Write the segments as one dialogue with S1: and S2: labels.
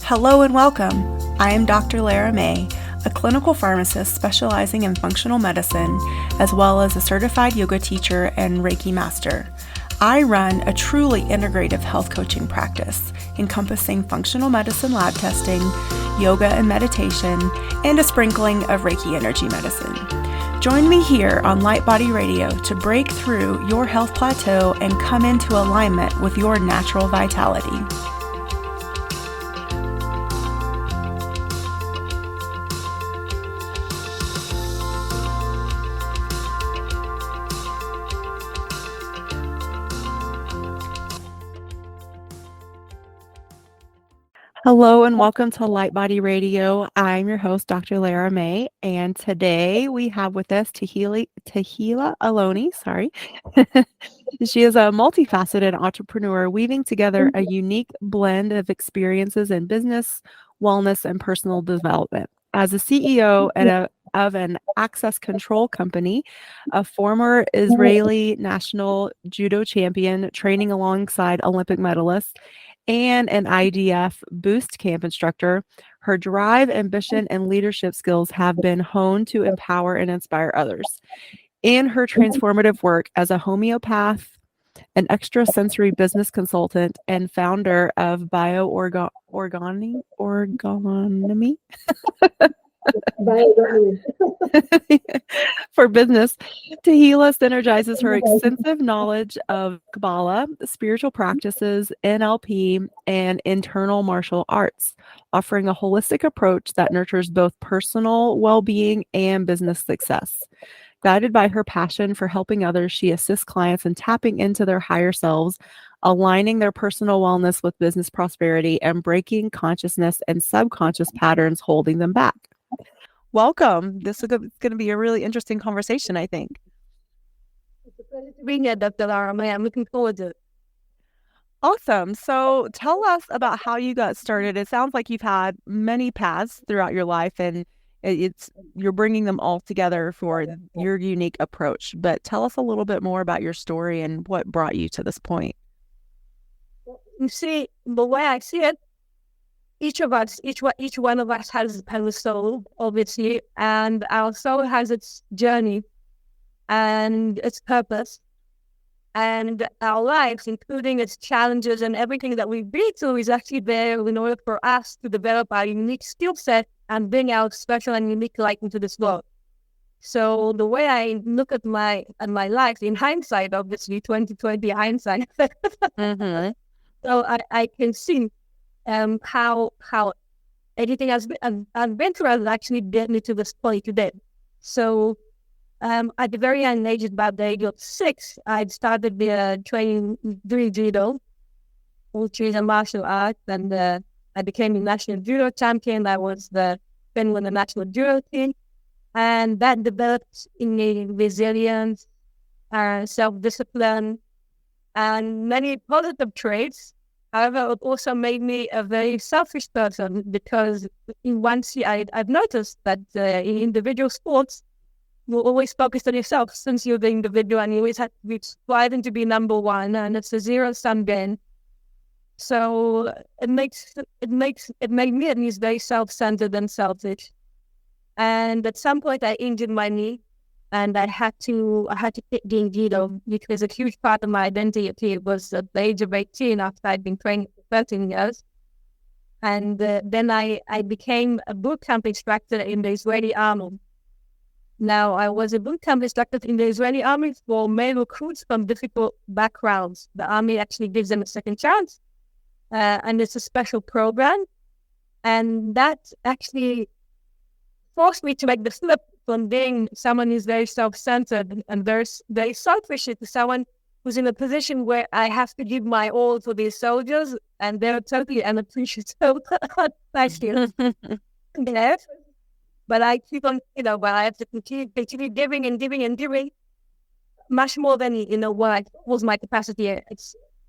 S1: Hello and welcome. I am Dr. Lara, a clinical pharmacist specializing in functional medicine, as well as a certified yoga teacher and Reiki master. I run a truly integrative health coaching practice encompassing functional medicine lab testing, yoga and meditation, and a sprinkling of Reiki energy medicine. Join me here on Light Body Radio to break through your health plateau and come into alignment with your natural vitality. Hello and welcome to Light Body Radio. I'm your host, Dr. Lara May, and today we have with us Tehilla Aloni. She is a multifaceted entrepreneur weaving together a unique blend of experiences in business, wellness, and personal development. As a CEO of an access control company, a former Israeli National Judo Champion training alongside Olympic medalists, and an IDF Boot Camp Instructor, her drive, ambition, and leadership skills have been honed to empower and inspire others. In her transformative work as a homeopath, an extrasensory business consultant, and founder of Bio-Orgonomy, for business, Tehilla synergizes her extensive knowledge of Kabbalah, spiritual practices, NLP, and internal martial arts, offering a holistic approach that nurtures both personal well-being and business success. Guided by her passion for helping others, she assists clients in tapping into their higher selves, aligning their personal wellness with business prosperity, and breaking consciousness and subconscious patterns holding them back. Welcome. This is going to be a really interesting conversation, I think.
S2: It's a pleasure to be here, Dr. Lara. I'm looking forward to it.
S1: Awesome. So tell us about how you got started. It sounds like you've had many paths throughout your life, and you're bringing them all together for your unique approach. But tell us a little bit more about your story and what brought you to this point.
S2: You see, the way I see it, each one of us has a soul, obviously, and our soul has its journey and its purpose, and our lives, including its challenges and everything that we've been through, is actually there in order for us to develop our unique skill set and bring our special and unique light into this world. So the way I look at my life, in hindsight, obviously 2020 hindsight, so I can see how everything I've been through has actually led me to this point today. So at the very young age, about the age of 6, I started training judo, which is a martial art, and I became a national judo champion. I was the national judo team, and that developed in me resilience, self-discipline, and many positive traits. However, it also made me a very selfish person because I've noticed that in individual sports, you're always focused on yourself since you're the individual, and you always have to be striving to be number one, and it's a zero-sum game. So it made me at least very self-centered and selfish. And at some point, I injured my knee, and I had to quit doing judo because a huge part of my identity was at the age of 18 after I'd been training for 13 years. And then I became a boot camp instructor in the Israeli Army. Now, I was a boot camp instructor in the Israeli Army for male recruits from difficult backgrounds. The Army actually gives them a second chance, and it's a special program. And that actually forced me to make the flip from being someone who's very self-centered and very selfish to someone who's in a position where I have to give my all to these soldiers, and they're totally unappreciative. Thank you. But I keep on, but I have to continue giving and giving and giving much more than, what was my capacity.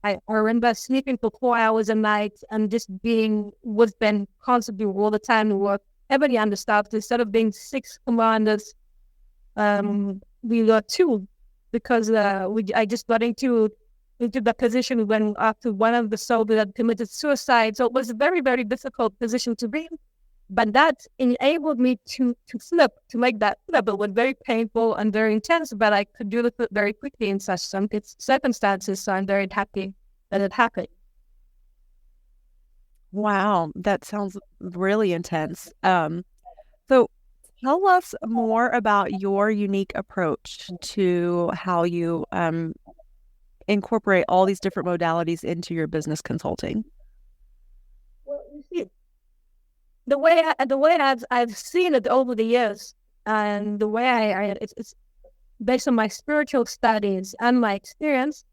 S2: I remember sleeping for 4 hours a night and just being with them constantly all the time to work heavily understaffed. Instead of being 6 commanders, we were 2 because I just got into into the position when after one of the soldiers had committed suicide. So it was a very, very difficult position to be in. But that enabled me to flip, to make that flip. It was very painful and very intense, but I could do it very quickly in such circumstances. So I'm very happy that it happened.
S1: Wow, that sounds really intense. So tell us more about your unique approach to how you incorporate all these different modalities into your business consulting.
S2: Well, you see, the way I've seen it over the years, and the way it's based on my spiritual studies and my experience,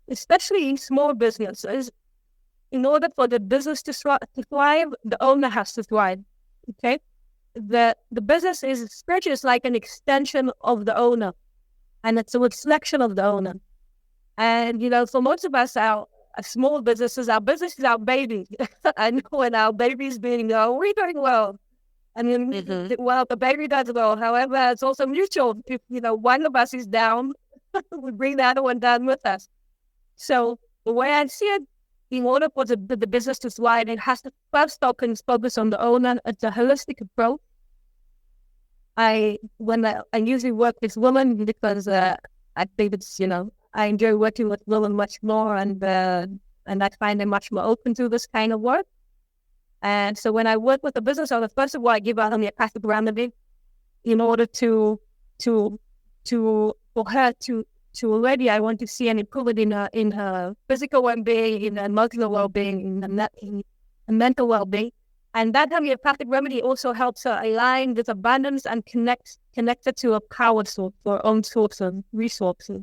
S2: especially in small businesses. In order for the business to thrive, the owner has to thrive. Okay, the business is spiritual, is like an extension of the owner, and it's a reflection of the owner. And for most of us, our small businesses, our business is our baby. And when our baby's being, we're doing well. I mean, well, the baby does well. However, it's also mutual. If one of us is down, we bring the other one down with us. So the way I see it, in order for the business to thrive, it has to first focus on the owner. It's a holistic approach. I usually work with women because I think it's I enjoy working with women much more, and I find them much more open to this kind of work. And so when I work with a business owner, first of all, I give her homeopathic remedy in order to for her to already, I want to see an improvement in her physical well-being, in her emotional well-being, in her mental well-being. And that homeopathic remedy also helps her align with abundance and connect her to a power source, or own source of resources.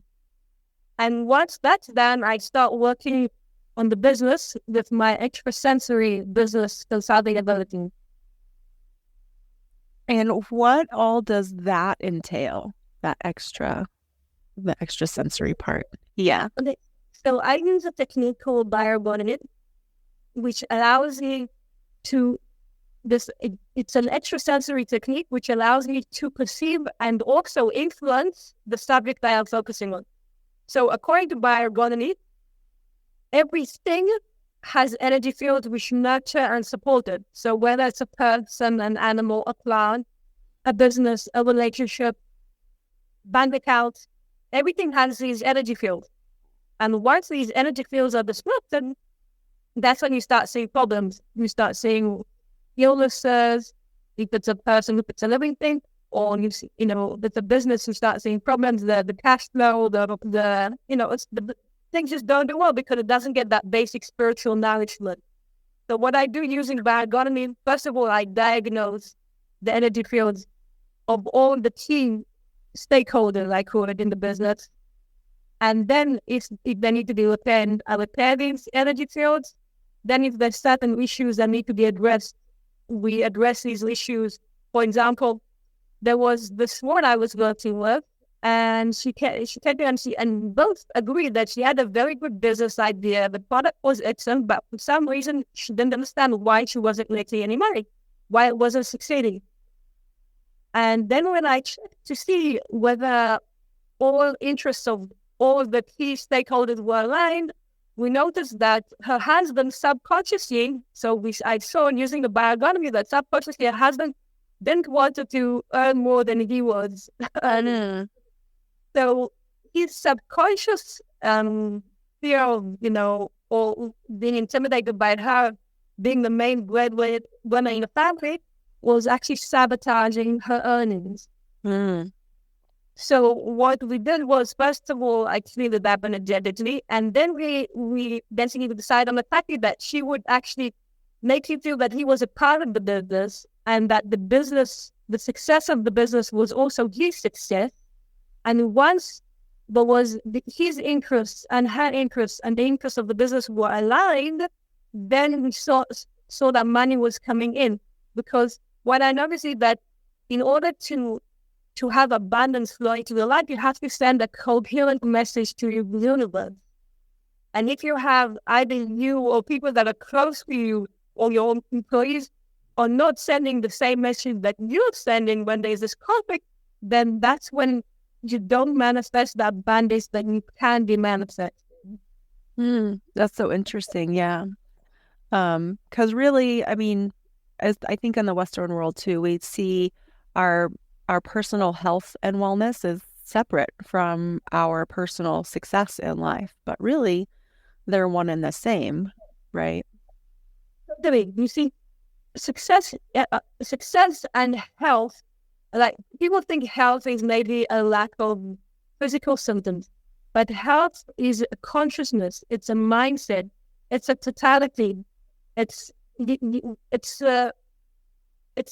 S2: And once that's done, I start working on the business with my extrasensory business consulting ability.
S1: And what all does that entail? The extrasensory part. Yeah.
S2: Okay. So I use a technique called Bio-Orgonomy, which allows me to it's an extrasensory technique which allows me to perceive and also influence the subject I am focusing on. So according to Bio-Orgonomy, everything has energy fields which nurture and support it. So whether it's a person, an animal, a plant, a business, a relationship, bank account, everything has these energy fields. And once these energy fields are disrupted, that's when you start seeing problems. You start seeing illnesses, if it's a person, if it's a living thing, or you see, if it's a business, you start seeing problems, the cash flow, it's the things just don't do well because it doesn't get that basic spiritual nourishment. So what I do using Bio-Orgonomy, first of all, I diagnose the energy fields of all the key stakeholders, I call it, in the business. And then if they need to be repaired, I repair these energy fields. Then if there's certain issues that need to be addressed, we address these issues. For example, there was this woman I was working with, and she came and both agreed that she had a very good business idea. The product was excellent, but for some reason she didn't understand why she wasn't making any money, why it wasn't succeeding. And then when I checked to see whether all interests of all the key stakeholders were aligned, we noticed that her husband subconsciously, I saw using the Bio-Orgonomy that subconsciously her husband didn't want to earn more than he was. So his subconscious fear of, or being intimidated by her being the main breadwinner in the family was actually sabotaging her earnings. So what we did was, first of all, I cleaned it up energetically, and then we basically decided on the fact that she would actually make him feel that he was a part of the business, and that the success of the business was also his success. And once there was his interests and her interests and the interests of the business were aligned, then we saw that money was coming in. Because what I noticed is that in order to have abundance flow into your life, you have to send a coherent message to your universe. And if you have either you or people that are close to you or your employees are not sending the same message that you're sending when there's this conflict, then that's when you don't manifest that abundance that you can be manifesting.
S1: That's so interesting. Yeah. Because really, I mean, as I think in the Western world too, we see our our personal health and wellness is separate from our personal success in life, but really they're one and the same, right?
S2: You see, success and health, like people think health is maybe a lack of physical symptoms, but health is a consciousness, it's a mindset, it's a totality. It's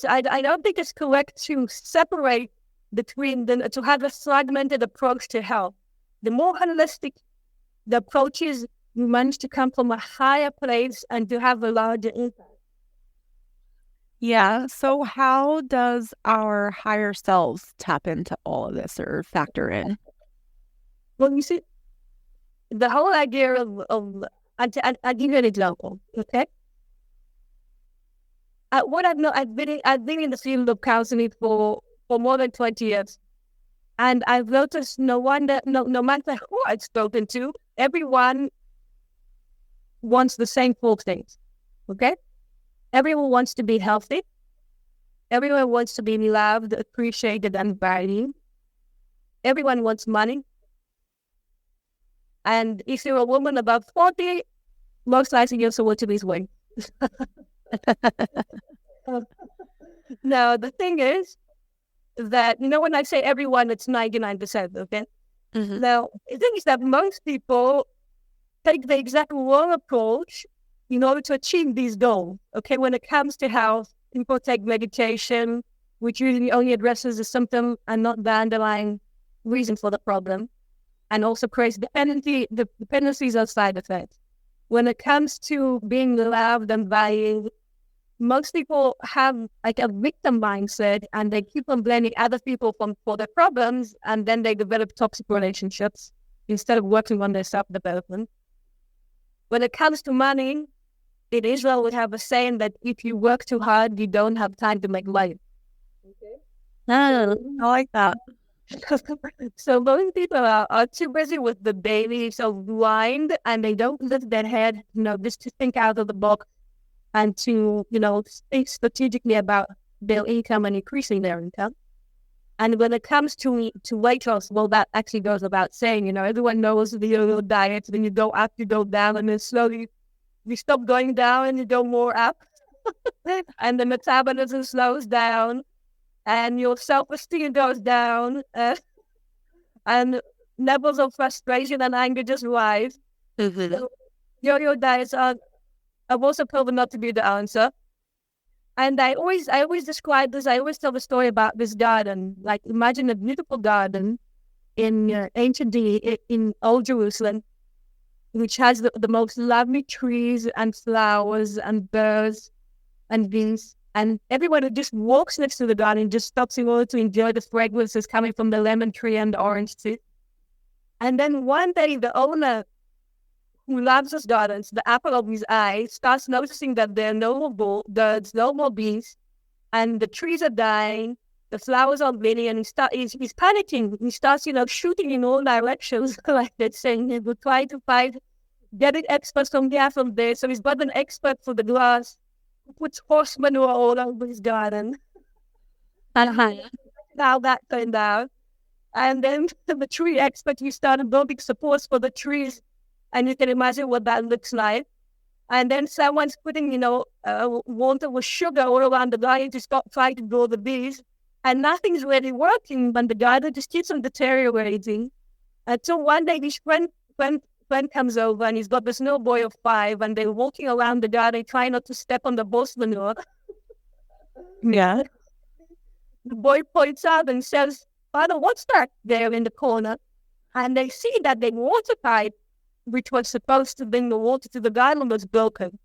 S2: I don't think it's correct to separate between to have a fragmented approach to health. The more holistic the approach is, you manage to come from a higher place and to have a larger impact.
S1: Yeah. So how does our higher selves tap into all of this or factor in?
S2: Well, you see, the whole idea I'll give you an example, okay? What I've been in the field of counseling for more than 20 years. And I've noticed no matter who I've spoken to, everyone wants the same four things, okay? Everyone wants to be healthy. Everyone wants to be loved, appreciated, and valued. Everyone wants money. And if you're a woman above 40, most likely you also want to lose weight. Now, the thing is that, when I say everyone, it's 99%, okay?
S1: Mm-hmm.
S2: Now, the thing is that most people take the exact wrong approach in order to achieve these goals, okay? When it comes to health, people take medication, which usually only addresses the symptom and not the underlying reason for the problem, and also creates dependencies on side effects. When it comes to being loved and valued, most people have like a victim mindset and they keep on blaming other people for their problems, and then they develop toxic relationships instead of working on their self-development. When it comes to money, in Israel, we have a saying that if you work too hard, you don't have time to make money. Okay.
S1: I like that.
S2: So most people are too busy with the daily grind, and they don't lift their head, just to think out of the box and to, think strategically about their income and increasing their income. And when it comes to weight loss, well, that actually goes about saying, everyone knows the yo-yo diet, then you go up, you go down, and then slowly you stop going down and you go more up. And the metabolism slows down and your self-esteem goes down, and levels of frustration and anger just rise.
S1: Mm-hmm.
S2: So, yo-yo diets have also proven not to be the answer. And I always describe this. I always tell the story about this garden. Like, imagine a beautiful garden in ancient in Old Jerusalem, which has the most lovely trees and flowers and birds and bees. And everyone who just walks next to the garden just stops in order to enjoy the fragrances coming from the lemon tree and the orange tree. And then one day, the owner, who loves his gardens, the apple of his eye, starts noticing that there are no more birds, no more bees, and the trees are dying, the flowers are bleeding, and he's panicking. He starts, shooting in all directions, like that, saying he will try to find, getting experts from here, from there. So he's got an expert for the grass, who puts horse manure all over his garden.
S1: Uh-huh.
S2: How that turned out. And then the tree expert, he started building supports for the trees. And you can imagine what that looks like. And then someone's putting, water with sugar all around the garden to stop trying to grow the bees. And nothing's really working, but the garden just keeps on deteriorating. Until one day, his friend comes over, and he's got this little boy of 5, and they're walking around the garden trying not to step on the horse manure.
S1: Yeah.
S2: The boy points out and says, "Father, what's that there in the corner?" And they see that the water pipe, which was supposed to bring the water to the garden, was broken.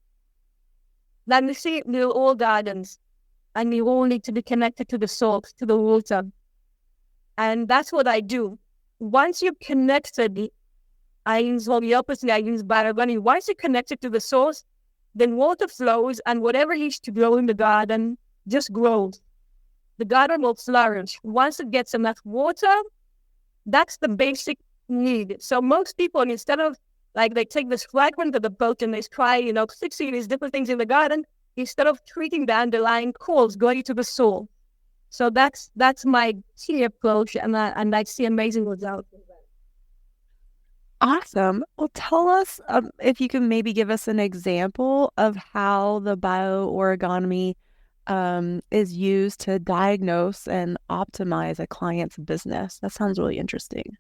S2: Then you see, we're all gardens, and we all need to be connected to the source, to the water. And that's what I do. Once you're connected, I use homeopathy, I use Bio-Orgonomy. Once you're connected to the source, then water flows, and whatever needs to grow in the garden just grows. The garden will flourish. Once it gets enough water, that's the basic need. So most people, instead of Like they take this fragment of the boat and they try, 60 of these different things in the garden instead of treating the underlying cause, going to the soul. So that's my key approach, and I see amazing results.
S1: Awesome. Well, tell us if you can maybe give us an example of how the bioorgonomy is used to diagnose and optimize a client's business. That sounds really interesting.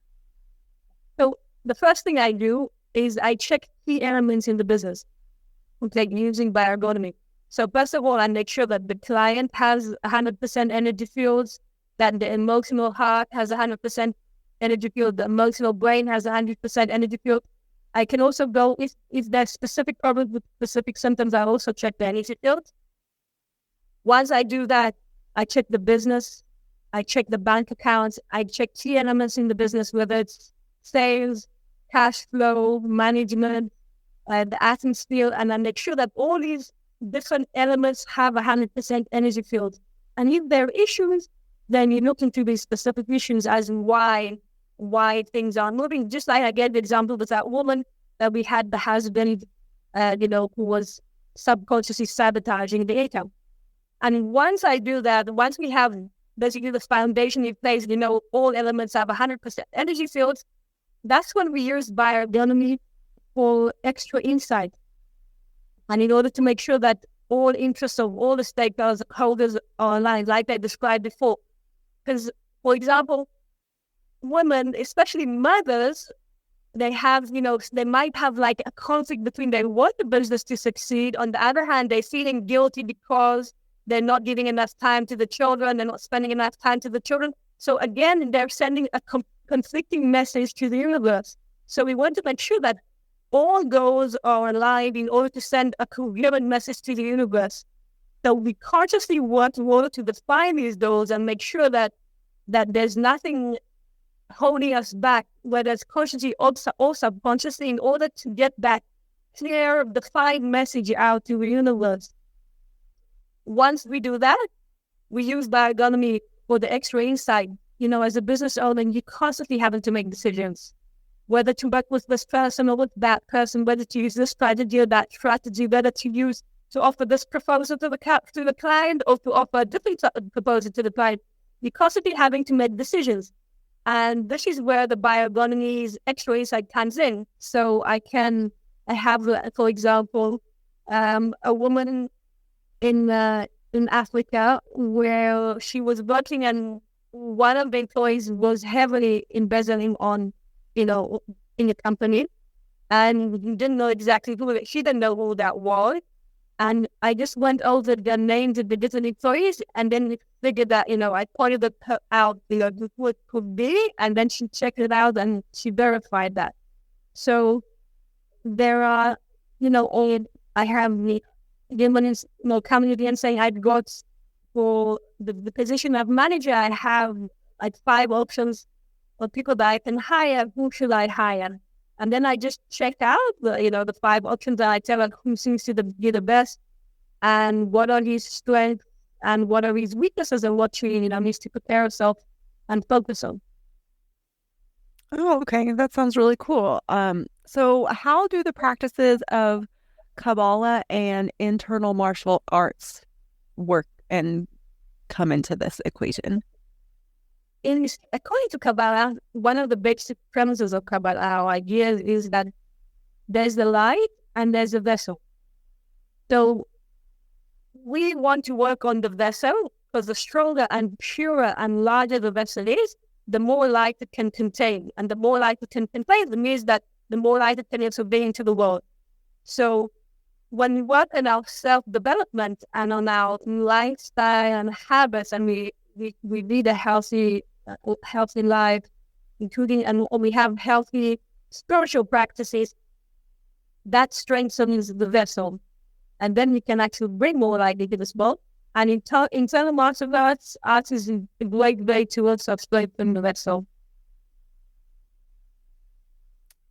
S2: So the first thing I do is I check key elements in the business, like using bioergonomy. So first of all, I make sure that the client has 100% energy fields, that the emotional heart has 100% energy field, the emotional brain has 100% energy field. I can also go, if there's specific problems with specific symptoms, I also check the energy field. Once I do that, I check the business, I check the bank accounts, I check key elements in the business, whether it's sales, cash flow, management, the atmosphere, and I make sure that all these different elements have 100% energy field. And if there are issues, then you look into these specific issues as why things are moving. Just like I gave the example with that woman that we had the husband, who was subconsciously sabotaging the income. And once I do that, once we have basically the foundation in place, all elements have 100% energy fields, that's when we use bioergonomy for extra insight. And in order to make sure that all interests of all the stakeholders are aligned, like I described before. Because, for example, women, especially mothers, they have, they might have like a conflict between they want the business to succeed. On the other hand, they're feeling guilty because they're not giving enough time to the children. They're not spending enough time to the children. So again, they're sending a conflicting message to the universe. So we want to make sure that all goals are aligned in order to send a coherent message to the universe. So we consciously work in order to define these goals and make sure that there's nothing holding us back, whether it's consciously or subconsciously, in order to get that clear, defined message out to the universe. Once we do that, we use bioergonomy for the extra insight. As a business owner, you're constantly having to make decisions, whether to work with this person or with that person, whether to use this strategy or that strategy, whether to offer this proposal to the client or to offer a different proposal to the client. You're constantly having to make decisions. And this is where the bioergonomy's extra insight comes in. So I have, for example, a woman in Africa where she was working, and one of the employees was heavily embezzling on, in the company, and didn't know exactly she didn't know who that was. And I just went over the names of the different employees, and then figured that, I pointed her out, who it could be, and then she checked it out and she verified that. So there are, I have the women, coming to me and saying, I've got for the position of manager, I have like 5 options for people that I can hire. Who should I hire? And then I just check out the 5 options, and I tell her who seems to be the best, and what are his strengths and what are his weaknesses, and what she needs to prepare herself and focus on.
S1: Oh, okay. That sounds really cool. So how do the practices of Kabbalah and internal martial arts work and come into this equation?
S2: According to Kabbalah, one of the basic premises of Kabbalah, our idea is that there's the light and there's a vessel. So we want to work on the vessel, because the stronger and purer and larger the vessel is, the more light it can contain. And the more light it can contain, it means that the more light it can absorb into the world. So when we work on our self-development and on our lifestyle and habits, and we lead a healthy life, including, and we have healthy spiritual practices, that strengthens the vessel. And then we can actually bring more light into this world. And internal martial arts is a great way to strengthen the vessel.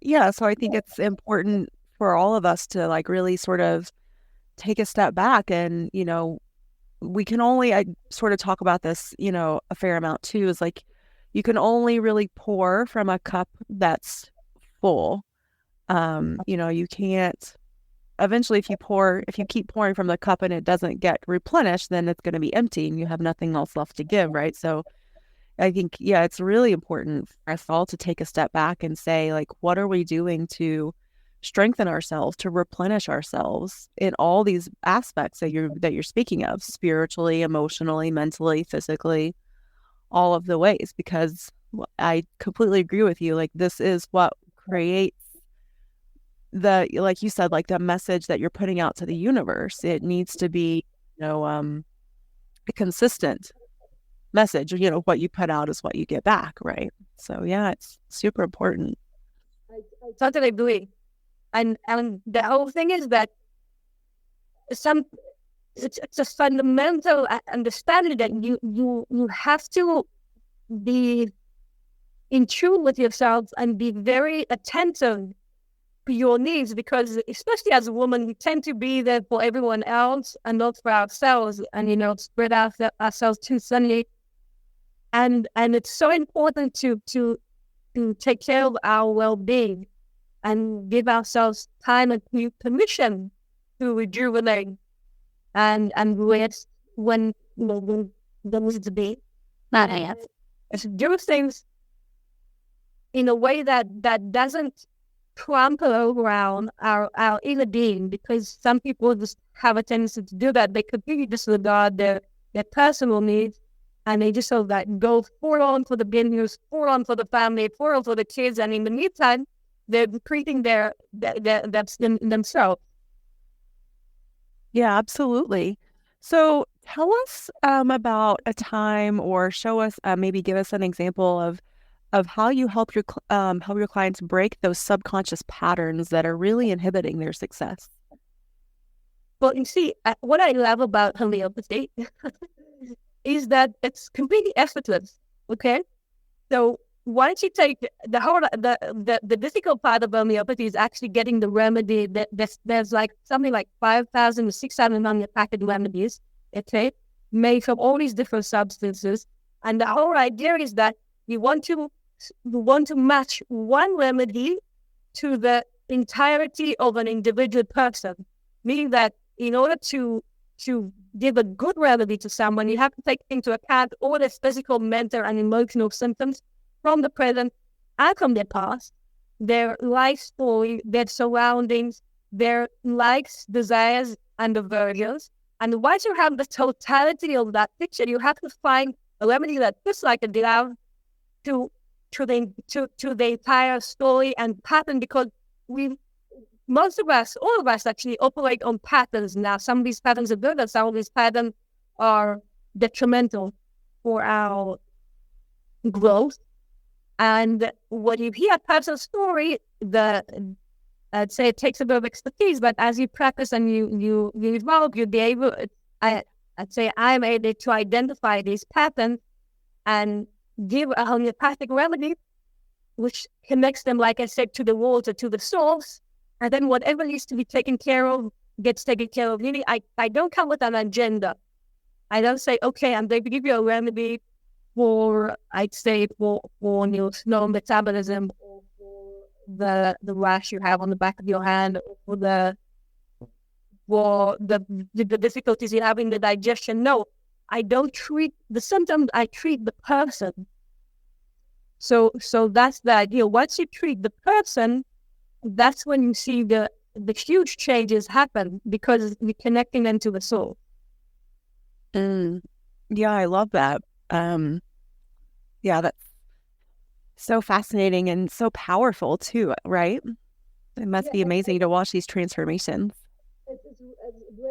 S1: Yeah, so I think it's important for all of us to really sort of take a step back, and we can only, I sort of talk about this a fair amount too, is you can only really pour from a cup that's full. You can't, eventually if you keep pouring from the cup and it doesn't get replenished, then it's going to be empty and you have nothing else left to give, right? So I think, yeah, it's really important for us all to take a step back and say, like, what are we doing to strengthen ourselves, to replenish ourselves in all these aspects that you're speaking of, spiritually, emotionally, mentally, physically, all of the ways, because I completely agree with you. Like, this is what creates like you said, like the message that you're putting out to the universe. It needs to be, a consistent message. What you put out is what you get back, right? So yeah, it's super important.
S2: I totally agree. And the whole thing is that it's a fundamental understanding that you have to be in tune with yourself and be very attentive to your needs, because especially as a woman, we tend to be there for everyone else and not for ourselves, and spread ourselves too thinly. And it's so important to take care of our well-being and give ourselves time and permission to rejuvenate and rest when there needs to be. Do things in a way that doesn't trample around our inner being, because some people just have a tendency to do that. They completely disregard their personal needs, and they just sort of like go full on for the business, full on for the family, full on for the kids, and in the meantime, they're treating themselves.
S1: Yeah, absolutely. So tell us about a time, or show us, maybe give us an example of how you help your clients break those subconscious patterns that are really inhibiting their success.
S2: Well, you see, what I love about homeopathy is that it's completely effortless. Okay, so once you take the difficult part of homeopathy is actually getting the remedy. There's like something like 5,000 to 6,000 homeopathic remedies. Okay, made from all these different substances, and the whole idea is that you want to match one remedy to the entirety of an individual person, meaning that in order to give a good remedy to someone, you have to take into account all their physical, mental, and emotional symptoms from the present and from their past, their life story, their surroundings, their likes, desires, and aversions. And once you have the totality of that picture, you have to find a remedy that fits like a glove to the entire story and pattern, because most of us, all of us actually operate on patterns now. Some of these patterns are good and some of these patterns are detrimental for our growth. And when you hear a person's story, I'd say it takes a bit of expertise, but as you practice and you evolve, you'll be able, I'd say I'm able to identify these patterns and give a homeopathic remedy, which connects them, like I said, to the water, to the source, and then whatever needs to be taken care of gets taken care of. Really, I don't come with an agenda. I don't say, okay, I'm going to give you a remedy for, I'd say, for slow metabolism, or for the rash you have on the back of your hand, or for the difficulties you have in the digestion. No, I don't treat the symptoms, I treat the person. So that's the idea. Once you treat the person, that's when you see the huge changes happen, because you're connecting them to the soul.
S1: Yeah, I love that. Yeah, that's so fascinating and so powerful too, right? It must be amazing to watch these transformations.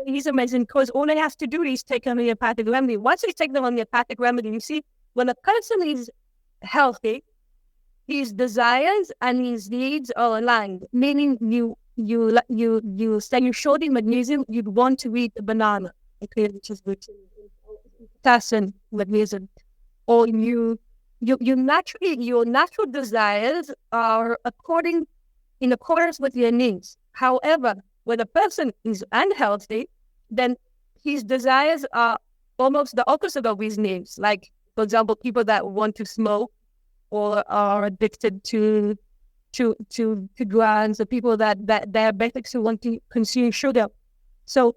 S2: It's amazing, because all they have to do is take a homeopathic remedy. Once they take the homeopathic remedy, you see, when a person is healthy, his desires and his needs are aligned. Meaning, you say you're short in magnesium, you'd want to eat a banana, okay, which is potassium, magnesium, or your natural desires are in accordance with your needs. However, when a person is unhealthy, then his desires are almost the opposite of his needs. Like, for example, people that want to smoke or are addicted to to drugs, the people that diabetics who want to consume sugar. So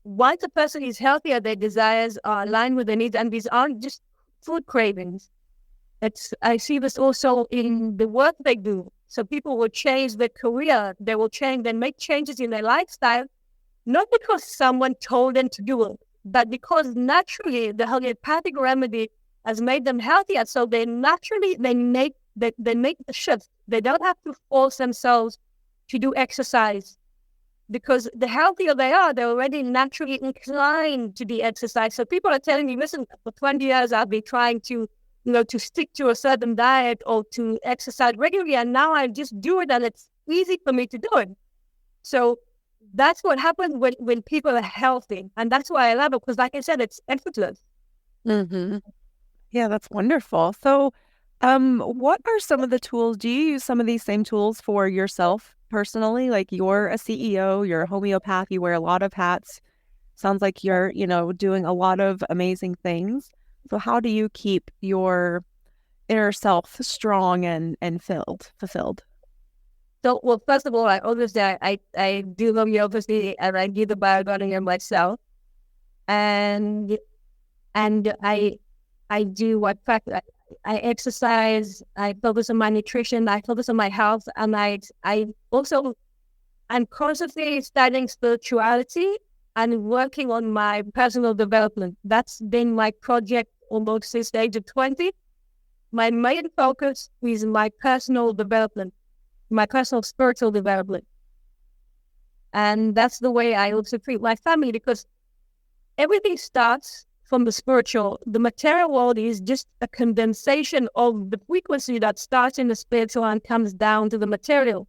S2: once a person is healthier, their desires are aligned with their needs, and these aren't just food cravings. I see this also in the work they do. So people will change their career, they make changes in their lifestyle, not because someone told them to do it, but because naturally the homeopathic remedy has made them healthier. So they naturally make the shift. They don't have to force themselves to do exercise, because the healthier they are, they're already naturally inclined to do exercise. So people are telling me, listen, for 20 years I've been trying to stick to a certain diet or to exercise regularly, and now I just do it and it's easy for me to do it. So that's what happens when people are healthy. And that's why I love it, because like I said, it's effortless.
S1: Mm-hmm. Yeah, that's wonderful. So, what are some of the tools? Do you use some of these same tools for yourself personally? Like you're a CEO, you're a homeopath, you wear a lot of hats. Sounds like you're, doing a lot of amazing things. So how do you keep your inner self strong and fulfilled?
S2: So, well, first of all, I do love you, obviously, and I do the Bio-Orgonomy myself. And I do what I exercise, I focus on my nutrition, I focus on my health, and I'm constantly studying spirituality and working on my personal development. That's been my project almost since the age of 20. My main focus is my personal development, my personal spiritual development. And that's the way I also treat my family, because everything starts from the spiritual. The material world is just a condensation of the frequency that starts in the spiritual and comes down to the material.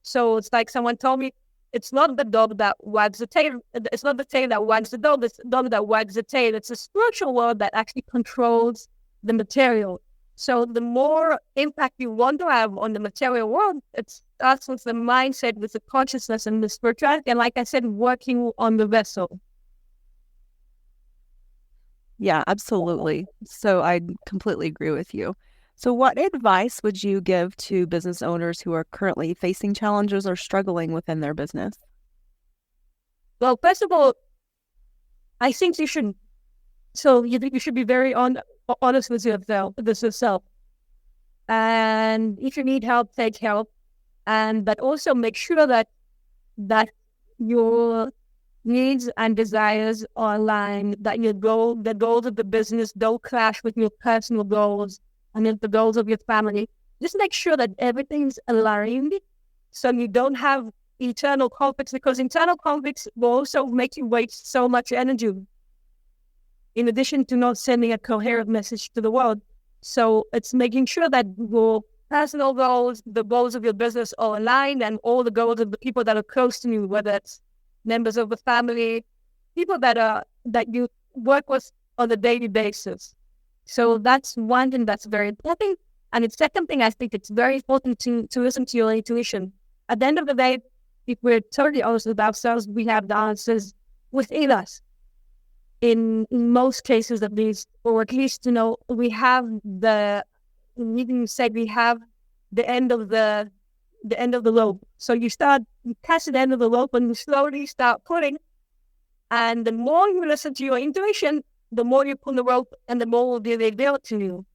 S2: So it's like someone told me, it's not the dog that wags the tail. It's not the tail that wags the dog. It's the dog that wags the tail. It's the spiritual world that actually controls the material. So the more impact you want to have on the material world, it starts with the mindset, with the consciousness and the spirituality. And like I said, working on the vessel.
S1: Yeah, absolutely. So I completely agree with you. So what advice would you give to business owners who are currently facing challenges or struggling within their business?
S2: Well, first of all, I think you should be very honest with yourself. And if you need help, take help. But also make sure that your needs and desires are aligned, that the goals of the business don't clash with your personal goals and the goals of your family. Just make sure that everything's aligned so you don't have internal conflicts, because internal conflicts will also make you waste so much energy, in addition to not sending a coherent message to the world. So it's making sure that your personal goals, the goals of your business are aligned, and all the goals of the people that are close to you, whether it's members of the family, people that you work with on a daily basis. So that's one thing that's very important. And the second thing, I think it's very important to listen to your intuition. At the end of the day, if we're totally honest with ourselves, we have the answers within us. In most cases, at least, or at least, we have the end of the rope. So you catch the end of the rope and you slowly start pulling. And the more you listen to your intuition, the more you pull the rope and the more will be revealed to you.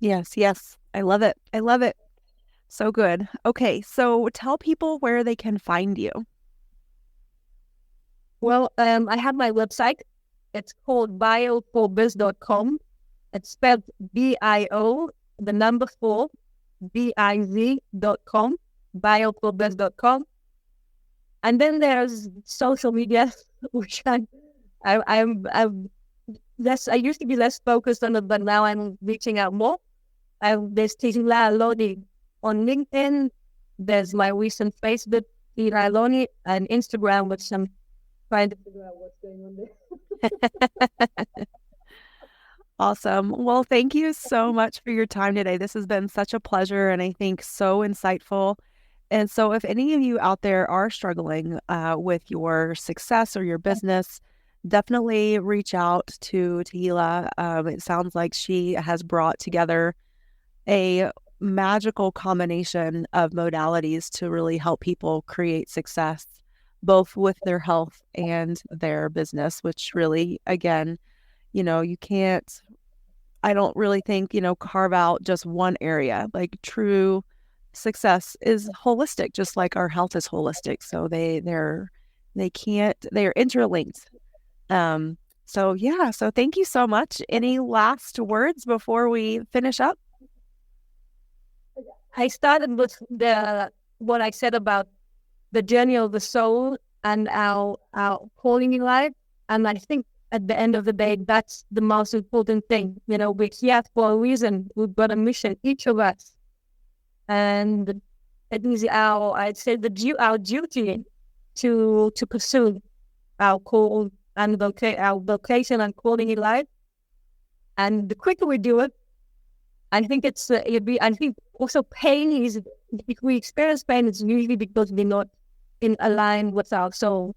S1: Yes. I love it. So good. Okay, so tell people where they can find you.
S2: Well, I have my website. It's called bio4biz.com. It's spelled BIO, the number 4, BIZ.com, bio4biz.com. And then there's social media, which I used to be less focused on it, but now I'm reaching out more. There's Tehilla Aloni on LinkedIn. There's my recent Facebook, Tehilla Aloni, and Instagram, which I'm trying to figure out what's going on there.
S1: Awesome. Well, thank you so much for your time today. This has been such a pleasure and I think so insightful. And so if any of you out there are struggling with your success or your business, definitely reach out to Tehilla. It sounds like she has brought together a magical combination of modalities to really help people create success, both with their health and their business, which really, again, you can't, I don't really think, carve out just one area. Like true success is holistic, just like our health is holistic. So they're interlinked. So yeah, so thank you so much. Any last words before we finish up?
S2: I started with what I said about the journey of the soul and our calling in life. And I think at the end of the day, that's the most important thing. We're here for a reason. We've got a mission, each of us. And it is our duty to pursue our call and our vocation and calling in life. And the quicker we do it, I think I think also pain is, if we experience pain, it's usually because we're not in aligned with our soul.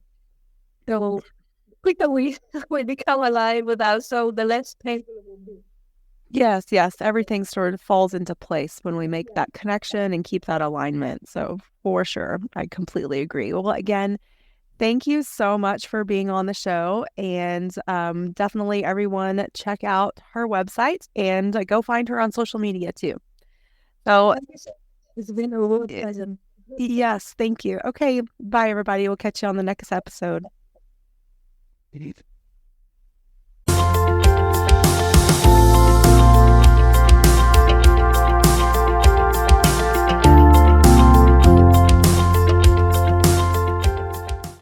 S2: So the quicker we become aligned with our soul, the less painful it will be.
S1: Yes. Everything sort of falls into place when we make that connection and keep that alignment. So for sure, I completely agree. Well, again, thank you so much for being on the show. And definitely everyone check out her website and go find her on social media too. So
S2: it's been a real pleasure.
S1: Yes, thank you. Okay, bye everybody. We'll catch you on the next episode.